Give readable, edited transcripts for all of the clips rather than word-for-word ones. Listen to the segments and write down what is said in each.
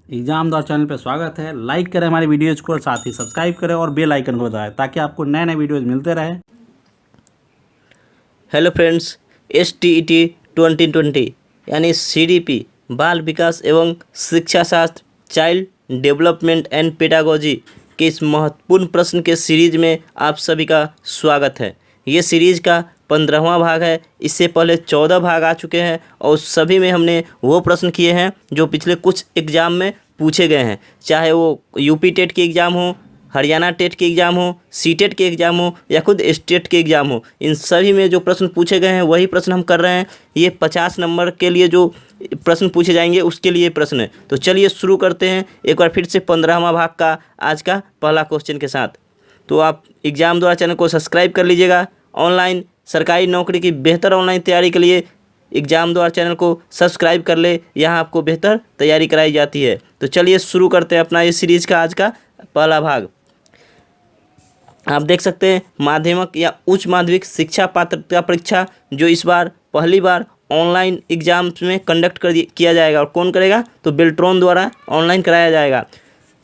Exam द्वार channel पर स्वागत है। लाइक करें हमारी वीडियोज़ को और साथ ही सब्सक्राइब करें और बेल आइकन को दबाएं ताकि आपको नए नए वीडियोज़ मिलते रहें। हेलो फ्रेंड्स, STET 2020 यानी CDP बाल विकास एवं शिक्षा शास्त्र चाइल्ड डेवलपमेंट एंड पेडागोजी के इस महत्वपूर्ण प्रश्न के सीरीज में आप सभी का स्वागत है। ये सीरीज का 15वां भाग है। इससे पहले 14 भाग आ चुके हैं और सभी में हमने वो प्रश्न किए हैं जो पिछले कुछ एग्ज़ाम में पूछे गए हैं, चाहे वो यूपी टेट के एग्ज़ाम हो, हरियाणा टेट के एग्ज़ाम हो, सीटेट के एग्ज़ाम हो या खुद स्टेट के एग्ज़ाम हो। इन सभी में जो प्रश्न पूछे गए हैं वही प्रश्न हम कर रहे हैं। ये 50 नंबर के लिए जो प्रश्न पूछे जाएंगे उसके लिए प्रश्न है। तो चलिए शुरू करते हैं एक बार फिर से 15वां भाग का आज का पहला क्वेश्चन के साथ। तो आप एग्ज़ाम द्वारा चैनल को सब्सक्राइब कर लीजिएगा। ऑनलाइन सरकारी नौकरी की बेहतर ऑनलाइन तैयारी के लिए एग्ज़ाम द्वारा चैनल को सब्सक्राइब कर ले, यहाँ आपको बेहतर तैयारी कराई जाती है। तो चलिए शुरू करते हैं अपना इस सीरीज़ का आज का पहला भाग। आप देख सकते हैं माध्यमिक या उच्च माध्यमिक शिक्षा पात्रता परीक्षा जो इस बार पहली बार ऑनलाइन एग्जाम्स में कंडक्ट किया जाएगा। और कौन करेगा? तो बेल्ट्रॉन द्वारा ऑनलाइन कराया जाएगा।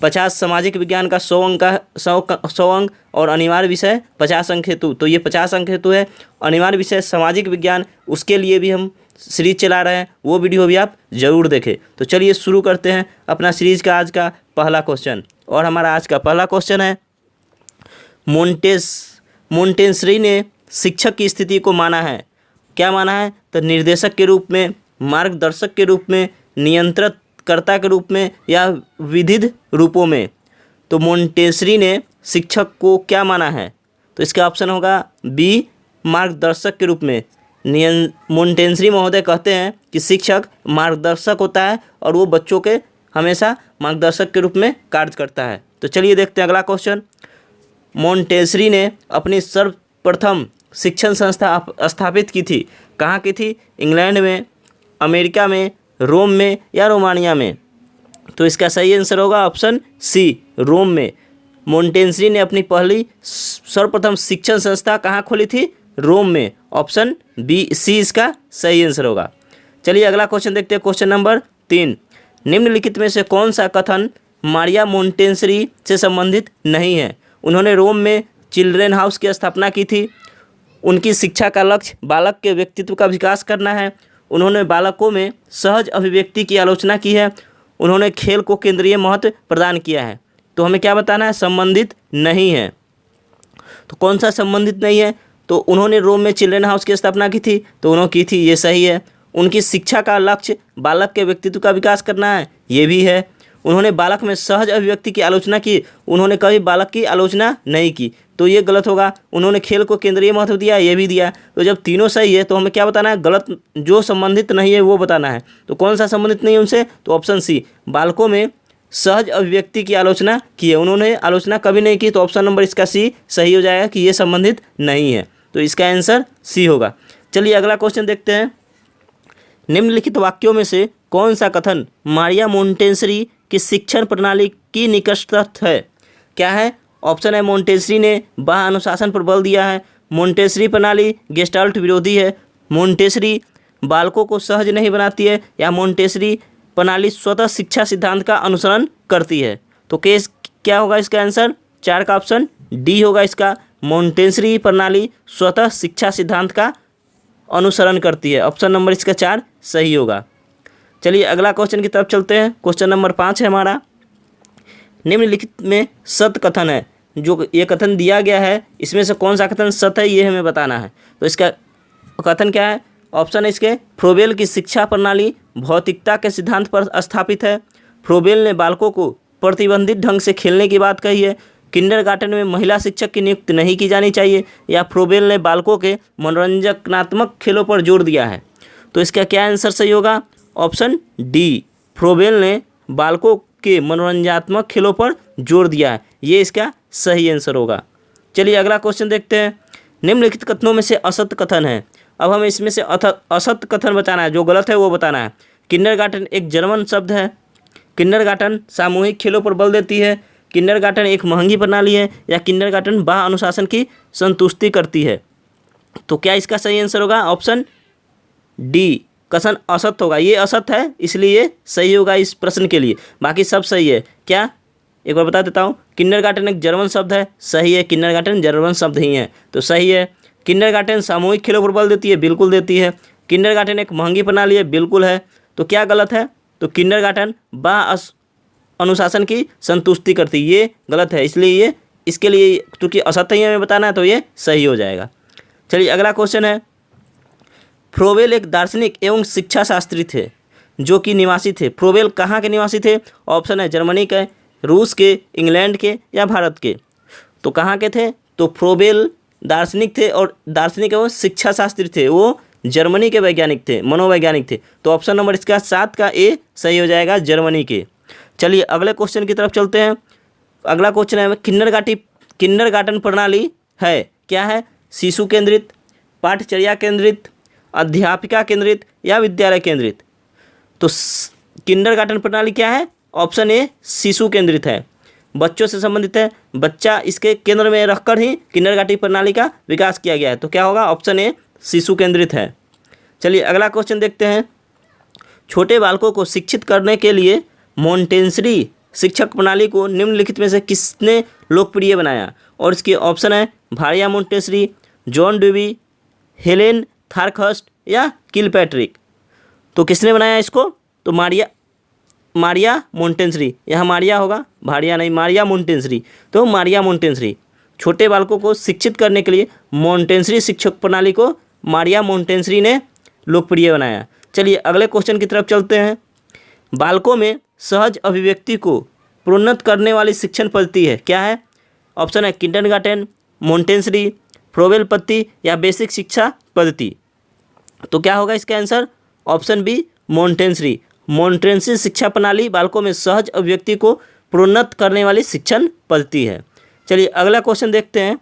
50 सामाजिक विज्ञान का 100 अंक और अनिवार्य विषय 50 अंक हेतु। तो ये 50 अंक हेतु है। अनिवार्य विषय सामाजिक विज्ञान, उसके लिए भी हम सीरीज चला रहे हैं, वो वीडियो भी आप ज़रूर देखें। तो चलिए शुरू करते हैं अपना सीरीज का आज का पहला क्वेश्चन। और हमारा आज का पहला क्वेश्चन है, मोंटेसरी ने शिक्षक की स्थिति को माना है। क्या माना है? तो निर्देशक के रूप में, मार्गदर्शक के रूप में, नियंत्रणकर्ता के रूप में या विविध रूपों में। तो मोंटेसरी ने शिक्षक को क्या माना है? तो इसका ऑप्शन होगा बी, मार्गदर्शक के रूप में। मोंटेसरी महोदय कहते हैं कि शिक्षक मार्गदर्शक होता है और वो बच्चों के हमेशा मार्गदर्शक के रूप में कार्य करता है। तो चलिए देखते हैं अगला क्वेश्चन। मोंटेसरी ने अपनी सर्वप्रथम शिक्षण संस्था स्थापित की थी। कहाँ की थी? इंग्लैंड में, अमेरिका में, रोम में या रोमानिया में? तो इसका सही आंसर होगा ऑप्शन सी, रोम में। मोंटेसरी ने अपनी पहली सर्वप्रथम शिक्षण संस्था कहाँ खोली थी? रोम में। ऑप्शन बी, सी इसका सही आंसर होगा। चलिए अगला क्वेश्चन देखते हैं। क्वेश्चन नंबर 3, निम्नलिखित में से कौन सा कथन मारिया मोंटेसरी से संबंधित नहीं है? उन्होंने रोम में चिल्ड्रेन हाउस की स्थापना की थी। उनकी शिक्षा का लक्ष्य बालक के व्यक्तित्व का विकास करना है। उन्होंने बालकों में सहज अभिव्यक्ति की आलोचना की है। उन्होंने खेल को केंद्रीय महत्व प्रदान किया है। तो हमें क्या बताना है? संबंधित नहीं है। तो कौन सा संबंधित नहीं है? तो उन्होंने रोम में चिल्ड्रेन हाउस की स्थापना की थी, तो उन्होंने की थी, ये सही है। उनकी शिक्षा का लक्ष्य बालक के व्यक्तित्व का विकास करना है, ये भी है। उन्होंने बालक में सहज अभिव्यक्ति की आलोचना की, उन्होंने कभी बालक की आलोचना नहीं की, तो ये गलत होगा। उन्होंने खेल को केंद्रीय महत्व दिया, ये भी दिया। तो जब तीनों सही है तो हमें क्या बताना है? गलत जो संबंधित नहीं है वो बताना है। तो कौन सा संबंधित नहीं है उनसे? तो ऑप्शन सी, बालकों में सहज अभिव्यक्ति की आलोचना की है, उन्होंने आलोचना कभी नहीं की। तो ऑप्शन नंबर इसका सी सही हो जाएगा कि ये संबंधित नहीं है। तो इसका आंसर सी होगा। चलिए अगला क्वेश्चन देखते हैं। निम्नलिखित वाक्यों में से कौन सा कथन मारिया मोंटेसरी की शिक्षण प्रणाली की निकटस्थ है? क्या है? ऑप्शन है मोंटेसरी ने बाह्य अनुशासन पर बल दिया है। मोंटेसरी प्रणाली गेस्टाल्ट विरोधी है। मोंटेसरी बालकों को सहज नहीं बनाती है। या मोंटेसरी प्रणाली स्वतः शिक्षा सिद्धांत का अनुसरण करती है। तो केस क्या होगा इसका आंसर? 4 का ऑप्शन डी होगा इसका। मोंटेसरी प्रणाली स्वतः शिक्षा सिद्धांत का अनुसरण करती है। ऑप्शन नंबर इसका 4 सही होगा। चलिए अगला क्वेश्चन की तरफ चलते हैं। क्वेश्चन नंबर 5 है हमारा। निम्नलिखित में सत्य कथन है। जो ये कथन दिया गया है इसमें से कौन सा कथन सत्य है, ये हमें बताना है। तो इसका कथन क्या है? ऑप्शन है इसके, फ्रोबेल की शिक्षा प्रणाली भौतिकता के सिद्धांत पर स्थापित है। फ्रोबेल ने बालकों को प्रतिबंधित ढंग से खेलने की बात कही है। किंडरगार्टन में महिला शिक्षक की नियुक्ति नहीं की जानी चाहिए। या फ्रोबेल ने बालकों के मनोरंजनात्मक खेलों पर जोर दिया है। तो इसका क्या आंसर सही होगा? ऑप्शन डी, फ्रोबेल ने बालकों के मनोरंजनात्मक खेलों पर जोर दिया है, ये इसका सही आंसर होगा। चलिए अगला क्वेश्चन देखते हैं। निम्नलिखित कथनों में से असत्य कथन है। अब हमें इसमें से असत्य कथन बताना है, जो गलत है वो बताना है। किंडरगार्टन एक जर्मन शब्द है। किंडरगार्टन सामूहिक खेलों पर बल देती है। किंडरगार्टन एक महंगी प्रणाली है। या किंडरगार्टन बाह्य अनुशासन की संतुष्टि करती है। तो क्या इसका सही आंसर होगा? ऑप्शन डी, कथन असत होगा, ये असत है इसलिए सही होगा इस प्रश्न के लिए, बाकी सब सही है। क्या, एक बार बता देता हूँ, किंडरगार्टन एक जर्मन शब्द है, सही है, किंडरगार्टन जर्मन शब्द ही है तो सही है। किंडरगार्टन सामूहिक खेलों पर बल देती है, बिल्कुल देती है। किंडरगार्टन एक महंगी प्रणाली है, बिल्कुल है। तो क्या गलत है, तो किंडरगार्टन अनुशासन की संतुष्टि करती, ये गलत है, इसलिए ये इसके लिए क्योंकि असत्य ही हमें बताना है तो ये सही हो जाएगा। चलिए अगला क्वेश्चन है, फ्रोबेल एक दार्शनिक एवं शिक्षा शास्त्री थे जो कि निवासी थे। फ्रोबेल कहाँ के निवासी थे, ऑप्शन है जर्मनी के, रूस के, इंग्लैंड के या भारत के। तो कहाँ के थे, तो फ्रोबेल दार्शनिक थे और दार्शनिक एवं शिक्षा शास्त्री थे, वो जर्मनी के वैज्ञानिक थे, मनोवैज्ञानिक थे। तो ऑप्शन नंबर इसका 7 का ए सही हो जाएगा, जर्मनी के। चलिए अगले क्वेश्चन की तरफ चलते हैं। अगला क्वेश्चन है, किंडरगार्टन प्रणाली है क्या है, शिशु केंद्रित, पाठचर्या केंद्रित, अध्यापिका केंद्रित या विद्यालय केंद्रित। तो किंडरगार्टन प्रणाली क्या है, ऑप्शन ए शिशु केंद्रित है, बच्चों से संबंधित है, बच्चा इसके केंद्र में रखकर ही किंडरगार्टन प्रणाली का विकास किया गया है। तो क्या होगा, ऑप्शन ए शिशु केंद्रित है। चलिए अगला क्वेश्चन देखते हैं, छोटे बालकों को शिक्षित करने के लिए मोंटेसरी शिक्षक प्रणाली को निम्नलिखित में से किसने लोकप्रिय बनाया, और इसके ऑप्शन है Maria Montessori, John Dewey, Helen Parkhurst या किलपैट्रिक। तो किसने बनाया इसको, तो मारिया मोंटेसरी, यहाँ मारिया होगा, भारिया नहीं, मारिया मोंटेसरी। तो मारिया मोंटेसरी छोटे बालकों को शिक्षित करने के लिए मोंटेसरी शिक्षक प्रणाली को मारिया मोंटेसरी ने लोकप्रिय बनाया। चलिए अगले क्वेश्चन की तरफ चलते हैं, बालकों में सहज अभिव्यक्ति को प्रोन्नत करने वाली शिक्षण पद्धति है क्या है, ऑप्शन है किंडरगार्टन, मोंटेसरी, फ्रोबेल पद्धति या बेसिक शिक्षा पद्धति। तो क्या होगा इसका answer, option B Montessori. Montessori शिक्षा प्रणाली बालकों में सहज अभिव्यक्ति को प्रोन्नत करने वाली शिक्षण पद्धति है। चलिए अगला क्वेश्चन देखते हैं,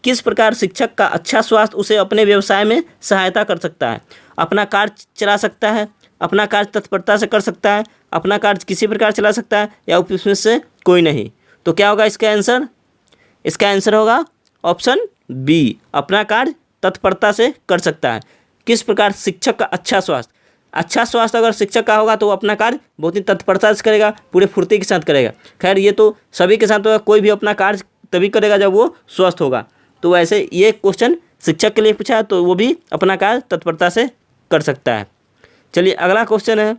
किस प्रकार शिक्षक का अच्छा स्वास्थ्य उसे अपने व्यवसाय में सहायता कर सकता है, अपना कार्य चला सकता है, अपना कार्य तत्परता से कर सकता है, अपना कार्य किसी प्रकार चला सकता है या उसमें से कोई नहीं। तो क्या होगा इसका आंसर, इसका आंसर होगा ऑप्शन बी, अपना कार्य तत्परता से कर सकता है। किस प्रकार शिक्षक का अच्छा स्वास्थ्य, अच्छा स्वास्थ्य अगर शिक्षक का होगा तो वो अपना कार्य बहुत ही तत्परता से करेगा, पूरे फुर्ती के साथ करेगा। खैर ये तो सभी के साथ होगा, कोई भी अपना कार्य तभी करेगा जब वो स्वस्थ होगा। तो वैसे ये क्वेश्चन शिक्षक के लिए पूछा है तो वो भी अपना कार्य तत्परता से कर सकता है। चलिए अगला क्वेश्चन है,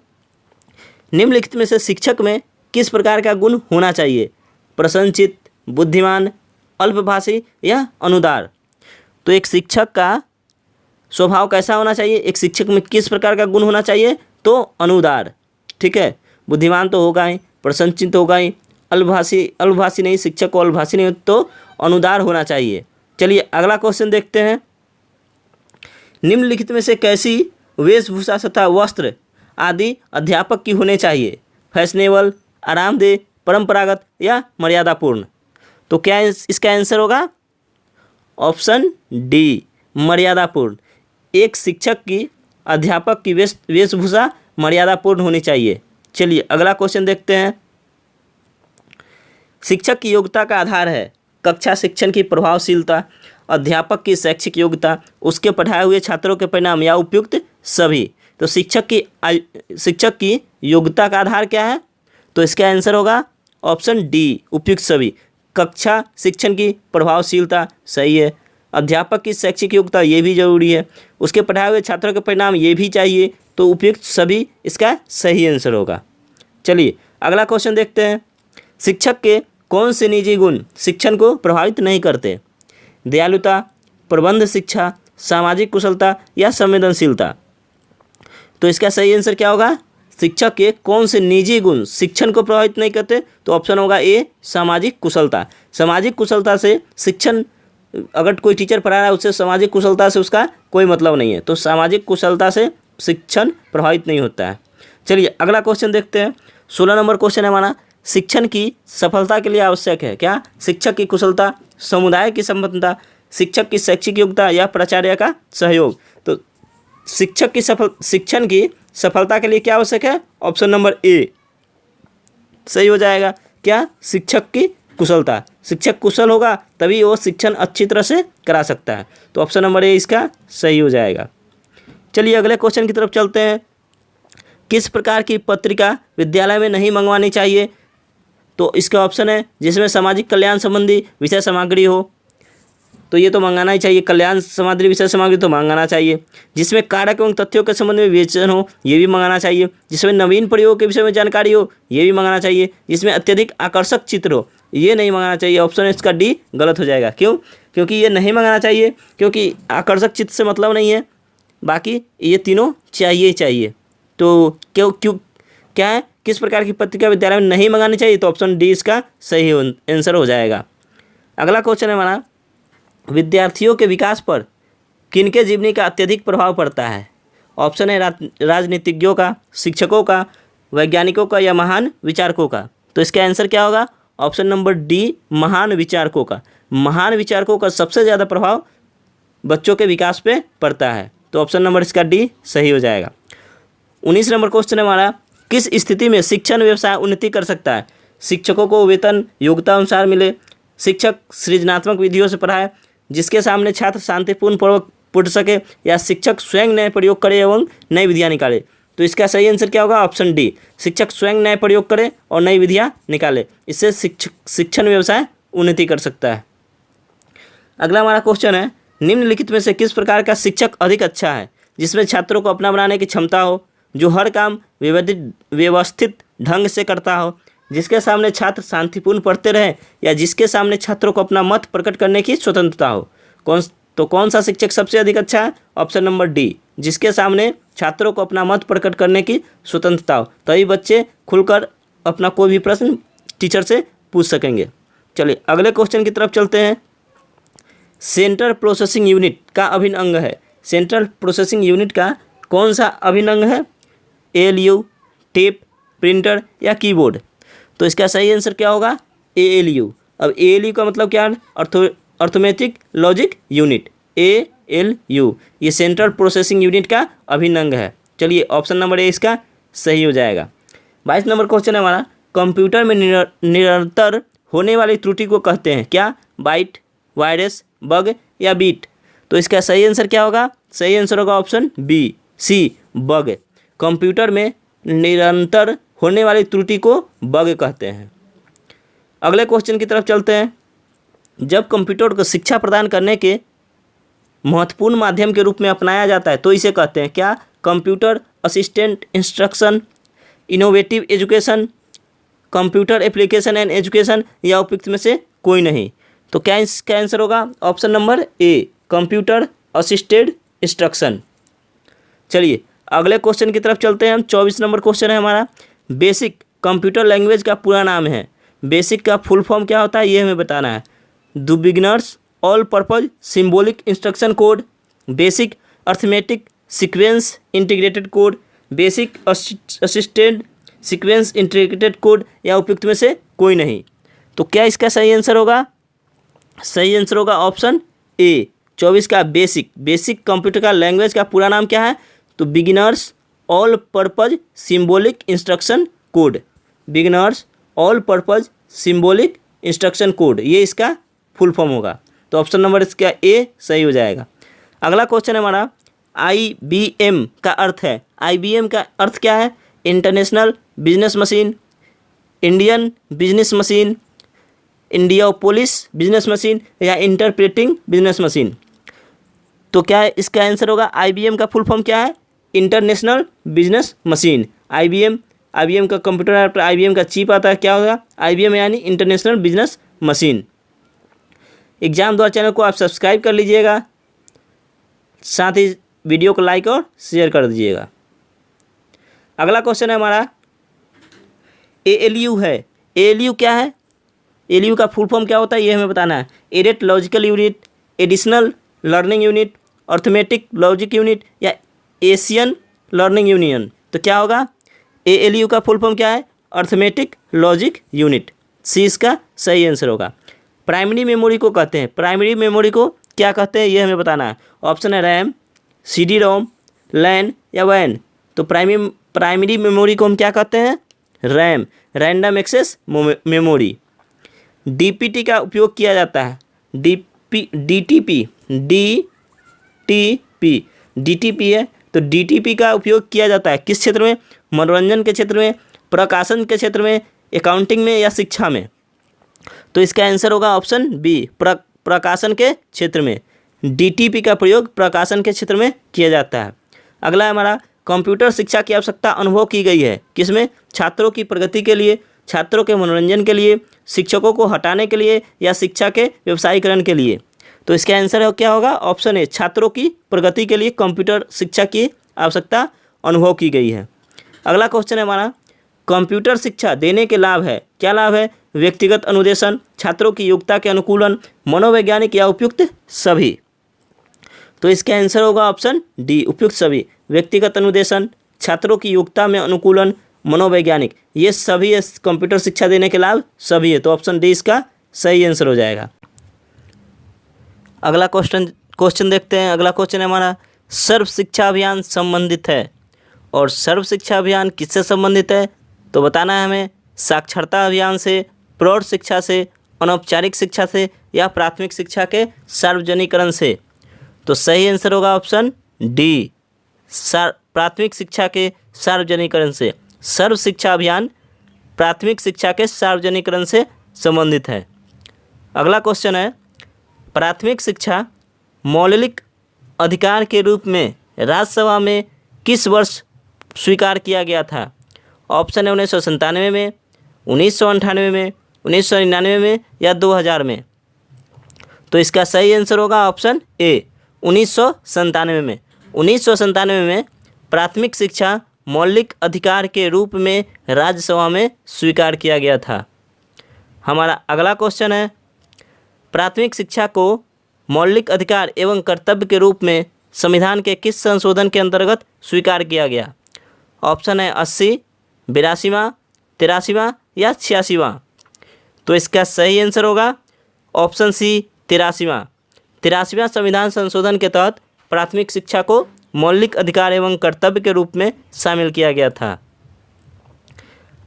निम्नलिखित में से शिक्षक में किस प्रकार का गुण होना चाहिए, प्रसन्नचित्त, बुद्धिमान, अल्पभाषी या अनुदार। तो एक शिक्षक का स्वभाव कैसा होना चाहिए, एक शिक्षक में किस प्रकार का गुण होना चाहिए, तो अनुदार, ठीक है। बुद्धिमान तो होगा ही, प्रसन्नचित्त होगा ही, अल्पभाषी नहीं, शिक्षक को अल्पभाषी नहीं तो अनुदार होना चाहिए। चलिए अगला क्वेश्चन देखते हैं, निम्नलिखित में से कैसी वेशभूषा तथा वस्त्र आदि अध्यापक की होने चाहिए, फैशनेबल, आरामदेह, परंपरागत या मर्यादापूर्ण। तो क्या इसका आंसर होगा, ऑप्शन डी, मर्यादापूर्ण। एक शिक्षक की, अध्यापक की वेशभूषा मर्यादापूर्ण होनी चाहिए। चलिए अगला क्वेश्चन देखते हैं, शिक्षक की योग्यता का आधार है कक्षा शिक्षण की प्रभावशीलता, अध्यापक की शैक्षिक योग्यता, उसके पढ़ाए हुए छात्रों के परिणाम या उपयुक्त सभी। तो शिक्षक की योग्यता का आधार क्या है, तो इसका आंसर होगा ऑप्शन डी, उपयुक्त सभी। कक्षा शिक्षण की प्रभावशीलता सही है, अध्यापक की शैक्षिक योग्यता ये भी जरूरी है, उसके पढ़ाए हुए छात्रों के परिणाम ये भी चाहिए, तो उपयुक्त सभी इसका सही आंसर होगा। चलिए अगला क्वेश्चन देखते हैं, शिक्षक के कौन से निजी गुण शिक्षण को प्रभावित नहीं करते, दयालुता, प्रबंध शिक्षा, सामाजिक कुशलता या संवेदनशीलता। तो इसका सही आंसर क्या होगा, शिक्षक के कौन से निजी गुण शिक्षण को प्रभावित नहीं करते, तो ऑप्शन होगा ए, सामाजिक कुशलता। सामाजिक कुशलता से शिक्षण, अगर कोई टीचर पढ़ा रहा है उससे सामाजिक कुशलता से उसका कोई मतलब नहीं है, तो सामाजिक कुशलता से शिक्षण प्रभावित नहीं होता है। चलिए अगला क्वेश्चन देखते हैं, 16 नंबर क्वेश्चन है हमारा, शिक्षण की सफलता के लिए आवश्यक है क्या, शिक्षक की कुशलता, समुदाय की संबद्धता, शिक्षक की शैक्षिक योग्यता या प्राचार्य का सहयोग। तो शिक्षण की सफलता के लिए क्या आवश्यक है, ऑप्शन नंबर ए सही हो जाएगा। क्या, शिक्षक की कुशलता, शिक्षक कुशल होगा तभी वो शिक्षण अच्छी तरह से करा सकता है, तो ऑप्शन नंबर ए इसका सही हो जाएगा। चलिए अगले क्वेश्चन की तरफ चलते हैं, किस प्रकार की पत्रिका विद्यालय में नहीं मंगवानी चाहिए? तो इसका ऑप्शन है जिसमें सामाजिक कल्याण संबंधी विषय सामग्री हो, तो ये तो मंगाना ही चाहिए। कल्याण सामग्री विषय सामग्री तो मंगाना चाहिए। जिसमें कारक एवं तथ्यों के संबंध में विवेचन हो, ये भी मंगाना चाहिए। जिसमें नवीन प्रयोग के विषय में जानकारी हो, ये भी मंगाना चाहिए। जिसमें अत्यधिक आकर्षक चित्र हो, ये नहीं मंगाना चाहिए। ऑप्शन इसका डी गलत हो जाएगा। क्यों? क्योंकि ये नहीं मंगाना चाहिए, क्योंकि आकर्षक चित्र से मतलब नहीं है, बाकी ये तीनों चाहिए ही चाहिए। तो क्यों क्या है, किस प्रकार की पत्रिका विद्यालय में नहीं मंगानी चाहिए? तो ऑप्शन डी इसका सही आंसर हो जाएगा। अगला क्वेश्चन है हमारा, विद्यार्थियों के विकास पर किनके जीवनी का अत्यधिक प्रभाव पड़ता है? ऑप्शन है राजनीतिज्ञों का, शिक्षकों का, वैज्ञानिकों का या महान विचारकों का। तो इसका आंसर क्या होगा? ऑप्शन नंबर डी, महान विचारकों का। महान विचारकों का सबसे ज़्यादा प्रभाव बच्चों के विकास पे पड़ता है। तो ऑप्शन नंबर इसका डी सही हो जाएगा। 19 नंबर क्वेश्चन है हमारा, किस स्थिति में शिक्षण व्यवसाय उन्नति कर सकता है? शिक्षकों को वेतन योग्यता अनुसार मिले, शिक्षक सृजनात्मक विधियों से पढ़ाए, जिसके सामने छात्र शांतिपूर्ण पूर्वक पढ़ सके, या शिक्षक स्वयं नए प्रयोग करे एवं नई विधियाँ निकाले। तो इसका सही आंसर क्या होगा? ऑप्शन डी, शिक्षक स्वयं नए प्रयोग करे और नई विधियाँ निकाले। इससे शिक्षण व्यवसाय उन्नति कर सकता है। अगला हमारा क्वेश्चन है, निम्नलिखित में से किस प्रकार का शिक्षक अधिक अच्छा है? जिसमें छात्रों को अपना बनाने की क्षमता हो, जो हर काम व्यवस्थित ढंग से करता हो, जिसके सामने छात्र शांतिपूर्ण पढ़ते रहें, या जिसके सामने छात्रों को अपना मत प्रकट करने की स्वतंत्रता हो। कौन सा शिक्षक सबसे अधिक अच्छा है? ऑप्शन नंबर डी, जिसके सामने छात्रों को अपना मत प्रकट करने की स्वतंत्रता हो, तभी बच्चे खुलकर अपना कोई भी प्रश्न टीचर से पूछ सकेंगे। चलिए अगले क्वेश्चन की तरफ चलते हैं। सेंट्रल प्रोसेसिंग यूनिट का अभिन्न अंग है। सेंट्रल प्रोसेसिंग यूनिट का कौन सा अभिन्न अंग है? ALU, टेप, प्रिंटर या कीबोर्ड? तो इसका सही आंसर क्या होगा? ALU। अब ALU का मतलब क्या है? Arithmetic logic unit, ALU। ये सेंट्रल प्रोसेसिंग यूनिट का अभिन्न अंग है। चलिए ऑप्शन नंबर ए इसका सही हो जाएगा। 22 नंबर क्वेश्चन है हमारा, कंप्यूटर में निरंतर होने वाली त्रुटि को कहते हैं क्या? बाइट, वायरस, बग या बीट? तो इसका सही आंसर क्या होगा? सही आंसर होगा ऑप्शन बी, सी, बग। कंप्यूटर में निरंतर होने वाली त्रुटि को बग कहते हैं। अगले क्वेश्चन की तरफ चलते हैं। जब कंप्यूटर को शिक्षा प्रदान करने के महत्वपूर्ण माध्यम के रूप में अपनाया जाता है तो इसे कहते हैं क्या? Computer assistant instruction, innovative education, computer application and education, या उपयुक्त में से कोई नहीं। तो क्या इसका आंसर होगा? Option number A, computer assisted instruction. चलिए अगले क्वेश्चन की तरफ चलते हैं हम। 24 नंबर क्वेश्चन है हमारा, बेसिक कंप्यूटर लैंग्वेज का पूरा नाम है। बेसिक का फुल फॉर्म क्या होता है ये हमें बताना है। The beginners all purpose symbolic instruction code, basic arithmetic sequence integrated code, basic assisted sequence integrated code, या उपयुक्त में से कोई नहीं। तो क्या इसका सही आंसर होगा? सही आंसर होगा ऑप्शन ए, 24 का बेसिक। बेसिक कंप्यूटर का लैंग्वेज का पूरा नाम क्या है? तो beginners all purpose symbolic instruction code, beginners all purpose symbolic instruction code, ये इसका फुल फॉर्म होगा। तो ऑप्शन नंबर इसका ए सही हो जाएगा। अगला क्वेश्चन है हमारा, IBM का अर्थ है। IBM का अर्थ क्या है? International business machine, Indian business machine, Indianapolis business machine, या इंटरप्रेटिंग बिजनेस मशीन? तो क्या है इसका आंसर होगा? IBM का फुल फॉर्म क्या है? International business machine. IBM का कंप्यूटर पर IBM का चिप आता है, क्या होगा? IBM यानी इंटरनेशनल बिजनेस मशीन। एग्जाम द्वारा चैनल को आप सब्सक्राइब कर लीजिएगा, साथ ही वीडियो को लाइक और शेयर कर दीजिएगा। अगला क्वेश्चन है हमारा, ALU है। ALU क्या है? ALU का फुल फॉर्म क्या होता है ये हमें बताना है। Added logical unit, additional learning unit, arithmetic logic unit, या एशियन लर्निंग यूनियन? तो क्या होगा? ALU का फुल फॉर्म क्या है? अर्थमेटिक लॉजिक यूनिट, सी इसका सही आंसर होगा। प्राइमरी मेमोरी को कहते हैं, प्राइमरी मेमोरी को क्या कहते हैं ये हमें बताना है। ऑप्शन है रैम, CD-ROM, लैन या वैन? तो प्राइमरी मेमोरी को हम क्या कहते हैं? RAM, random access memory. DPT का उपयोग किया जाता है। DTP है, तो DTP का उपयोग किया जाता है किस क्षेत्र में? मनोरंजन के क्षेत्र में, प्रकाशन के क्षेत्र में, अकाउंटिंग में या शिक्षा में? तो इसका आंसर होगा ऑप्शन बी, प्रकाशन के क्षेत्र में। डीटीपी का प्रयोग प्रकाशन के क्षेत्र में किया जाता है। अगला है हमारा, कंप्यूटर शिक्षा की आवश्यकता अनुभव की गई है किसमें? छात्रों की प्रगति के लिए, छात्रों के मनोरंजन के लिए, शिक्षकों को हटाने के लिए या शिक्षा के व्यवसायीकरण के लिए? तो इसका आंसर क्या होगा? ऑप्शन ए, छात्रों की प्रगति के लिए कंप्यूटर शिक्षा की आवश्यकता अनुभव की गई है। अगला क्वेश्चन है हमारा, कंप्यूटर शिक्षा देने के लाभ है, क्या लाभ है? व्यक्तिगत अनुदेशन, छात्रों की योग्यता के अनुकूलन, मनोवैज्ञानिक या उपयुक्त सभी? तो इसका आंसर होगा ऑप्शन डी, उपयुक्त सभी। व्यक्तिगत अनुदेशन, छात्रों की योग्यता में अनुकूलन, मनोवैज्ञानिक, ये सभी कंप्यूटर शिक्षा देने के लाभ सभी है। तो ऑप्शन डी इसका सही आंसर हो जाएगा। अगला क्वेश्चन देखते हैं। अगला क्वेश्चन है हमारा, सर्व शिक्षा अभियान संबंधित है, और सर्व शिक्षा अभियान किससे संबंधित है? तो बताना है हमें, साक्षरता अभियान से, प्रौढ़ शिक्षा से, अनौपचारिक शिक्षा से या प्राथमिक शिक्षा के सार्वजनिकरण से? तो सही आंसर होगा ऑप्शन डी, प्राथमिक शिक्षा के सार्वजनिकरण से। सर्व शिक्षा अभियान प्राथमिक शिक्षा के सार्वजनिकरण से संबंधित है। अगला क्वेश्चन है, प्राथमिक शिक्षा मौलिक अधिकार के रूप में राज्यसभा में किस वर्ष स्वीकार किया गया था? ऑप्शन है 1997 में, 1998 में, 1999 में या 2000 में? तो इसका सही आंसर होगा ऑप्शन ए, 1997 में। 1997 में प्राथमिक शिक्षा मौलिक अधिकार के रूप में राज्यसभा में स्वीकार किया गया था। हमारा अगला क्वेश्चन है, प्राथमिक शिक्षा को मौलिक अधिकार एवं कर्तव्य के रूप में संविधान के किस संशोधन के अंतर्गत स्वीकार किया गया? ऑप्शन है 80, 82वां, 83वां या 86वां? तो इसका सही आंसर होगा ऑप्शन सी, 83वां। 83वां संविधान संशोधन के तहत प्राथमिक शिक्षा को मौलिक अधिकार एवं कर्तव्य के रूप में शामिल किया गया था।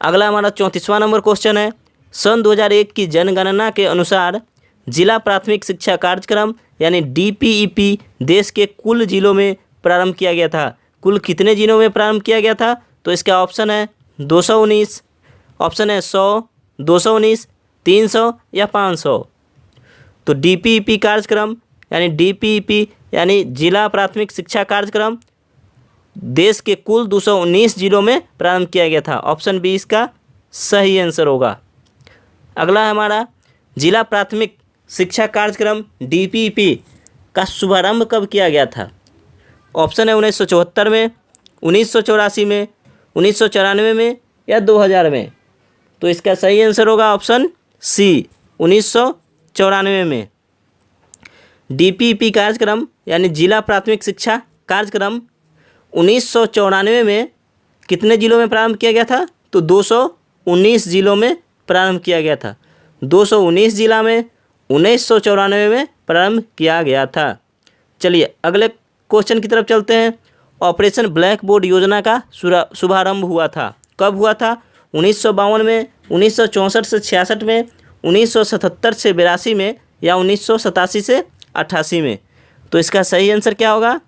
अगला हमारा 34वां नंबर क्वेश्चन है, सन 2001 की जनगणना के अनुसार जिला प्राथमिक शिक्षा कार्यक्रम यानी डीपीईपी देश के कुल जिलों में प्रारंभ किया गया था। कुल कितने जिलों में प्रारंभ किया गया था? तो इसका ऑप्शन है 219, ऑप्शन है 100, 219, 300 या 500? तो डीपीईपी कार्यक्रम यानी जिला प्राथमिक शिक्षा कार्यक्रम देश के कुल 219 जिलों में प्रारंभ किया गया था। ऑप्शन बी इसका सही आंसर होगा। अगला है हमारा, जिला प्राथमिक शिक्षा कार्यक्रम डीपीईपी का शुभारंभ कब किया गया था? ऑप्शन है 1974 में, 1984 में, 1994 में या 2000 में? तो इसका सही आंसर होगा ऑप्शन सी, 1994 में। डीपीईपी कार्यक्रम यानी जिला प्राथमिक शिक्षा कार्यक्रम 1994 में कितने जिलों में प्रारंभ किया गया था? तो 219 जिलों में प्रारंभ किया गया था। 219 जिला में 1994 में प्रारंभ किया गया था। चलिए अगले क्वेश्चन की तरफ चलते हैं। ऑपरेशन ब्लैक बोर्ड योजना का शुभारंभ हुआ था, कब हुआ था? 1952 में, 1964 से 66 में, 1977 से 82 में या 1987 से 88 में? तो इसका सही आंसर क्या होगा?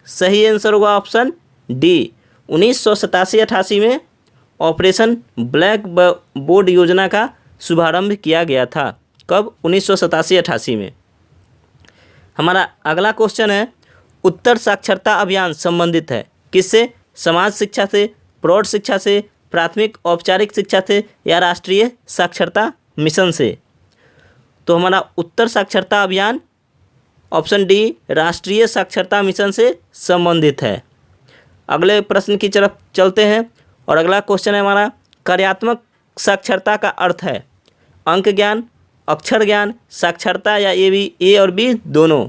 सही आंसर होगा ऑप्शन डी, 1987-88 में ऑपरेशन ब्लैक बोर्ड योजना का शुभारंभ किया गया था। कब? 1987-88 में। हमारा अगला क्वेश्चन है, उत्तर साक्षरता अभियान संबंधित है किससे? समाज शिक्षा से, प्रौढ़ शिक्षा से, प्राथमिक औपचारिक शिक्षा से या राष्ट्रीय साक्षरता मिशन से? तो हमारा उत्तर साक्षरता अभियान ऑप्शन डी राष्ट्रीय साक्षरता मिशन से संबंधित है। अगले प्रश्न की तरफ चलते हैं और अगला क्वेश्चन है हमारा, कार्यात्मक साक्षरता का अर्थ है अंक ज्ञान, अक्षर ज्ञान, साक्षरता या ए और बी दोनों?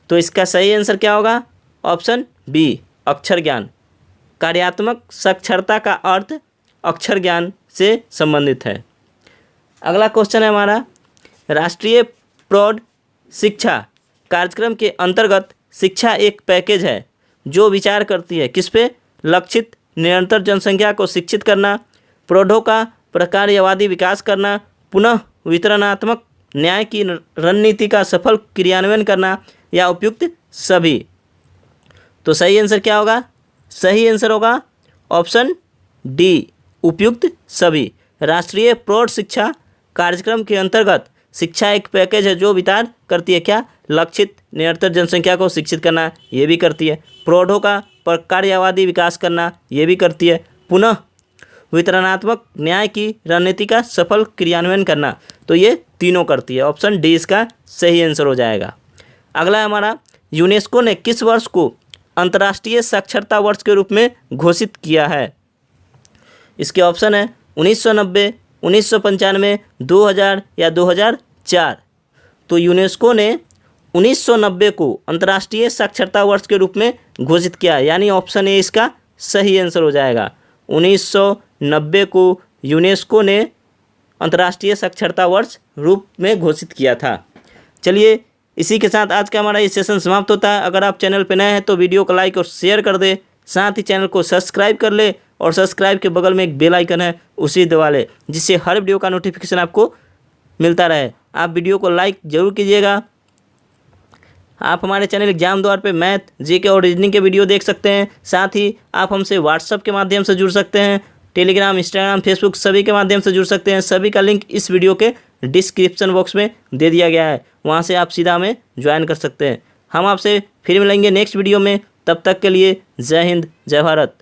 तो इसका सही आंसर क्या होगा? ऑप्शन बी अक्षर ज्ञान। कार्यात्मक साक्षरता का अर्थ अक्षर ज्ञान से संबंधित है। अगला क्वेश्चन है हमारा, राष्ट्रीय प्रौढ़ शिक्षा कार्यक्रम के अंतर्गत शिक्षा एक पैकेज है जो विचार करती है किस पे? लक्षित निरंतर जनसंख्या को शिक्षित करना, प्रौढ़ों का प्रकार्यवादी विकास करना, पुनः वितरणात्मक न्याय की रणनीति का सफल क्रियान्वयन करना या उपयुक्त सभी? तो सही आंसर क्या होगा? सही आंसर होगा ऑप्शन डी उपयुक्त सभी। राष्ट्रीय प्रौढ़ शिक्षा कार्यक्रम के अंतर्गत शिक्षा एक पैकेज है जो विचार करती है क्या, लक्षित निरंतर जनसंख्या को शिक्षित करना, ये भी करती है। प्रौढ़ों का प्रकार्यवादी विकास करना, ये भी करती है। पुनः वितरणात्मक न्याय की रणनीति का सफल क्रियान्वयन करना, तो ये तीनों करती है। ऑप्शन डी इसका सही आंसर हो जाएगा। अगला है हमारा, यूनेस्को ने किस वर्ष को अंतर्राष्ट्रीय साक्षरता वर्ष के रूप में घोषित किया है? इसके ऑप्शन है 1990, 1995, 2000 या 2004। तो यूनेस्को ने 1990 को अंतर्राष्ट्रीय साक्षरता वर्ष के रूप में घोषित किया, यानी ऑप्शन ए इसका सही आंसर हो जाएगा। 1990 को यूनेस्को ने अंतर्राष्ट्रीय साक्षरता वर्ष रूप में घोषित किया था। चलिए, इसी के साथ आज का हमारा ये सेशन समाप्त होता है। अगर आप चैनल पर नए हैं तो वीडियो को लाइक और शेयर कर दे, साथ ही चैनल को सब्सक्राइब कर ले और सब्सक्राइब के बगल में एक बेल आइकन है उसी दबा ले, जिससे हर वीडियो का नोटिफिकेशन आपको मिलता रहे। आप वीडियो को लाइक जरूर कीजिएगा। आप हमारे चैनल एग्जाम द्वार पे मैथ, जीके और रीजनिंग के वीडियो देख सकते हैं। साथ ही आप हमसे व्हाट्सएप के माध्यम से जुड़ सकते हैं, टेलीग्राम, इंस्टाग्राम, फेसबुक सभी के माध्यम से जुड़ सकते हैं। सभी का लिंक इस वीडियो के डिस्क्रिप्शन बॉक्स में दे दिया गया है, वहाँ से आप सीधा हमें ज्वाइन कर सकते हैं। हम आपसे फिर मिलेंगे नेक्स्ट वीडियो में, तब तक के लिए जय हिंद, जय भारत।